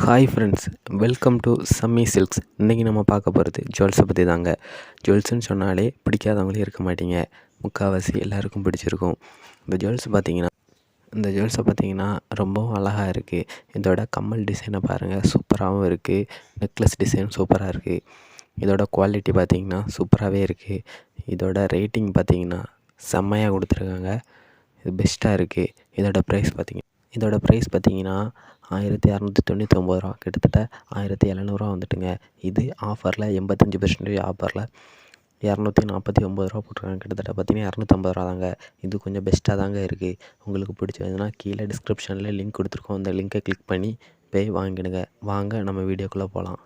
Hi friends, welcome to Sammy Silks. இன்றைக்கி நம்ம பார்க்க போகிறது ஜுவல்ஸை பற்றி தாங்க. ஜுவல்ஸ்னு சொன்னாலே பிடிக்காதவங்களே இருக்க மாட்டீங்க, முக்கால்வாசி எல்லாருக்கும் பிடிச்சிருக்கும். இந்த ஜுவல்ஸை பார்த்தீங்கன்னா ரொம்பவும் அழகாக இருக்குது. இதோட கம்மல் டிசைனை பாருங்கள், சூப்பராகவும் இருக்குது. நெக்லஸ் டிசைன் சூப்பராக இருக்குது. இதோட குவாலிட்டி பார்த்திங்கன்னா சூப்பராகவே இருக்குது. இதோட ரேட்டிங் பார்த்திங்கன்னா செம்மையாக கொடுத்துருக்காங்க. இது பெஸ்ட்டாக இருக்குது. இதோட ப்ரைஸ் பார்த்திங்கன்னா 1299 ரூபா, கிட்டத்தட்ட 1700 வந்துட்டுங்க. இது ஆஃபரில் 85% ஆஃபரில் 249 ரூபா போட்டிருக்காங்க. கிட்டத்தட்ட பார்த்திங்கன்னா 250 ரூபா தாங்க. இது கொஞ்சம் பெஸ்ட்டாக தாங்க இருக்குது. உங்களுக்கு பிடிச்சதுன்னா கீழே டிஸ்கிரிப்ஷனில் லிங்க் கொடுத்துருக்கோம். அந்த லிங்கை கிளிக் பண்ணி போய் வாங்கிடுங்க. வாங்க நம்ம வீடியோக்குள்ளே போகலாம்.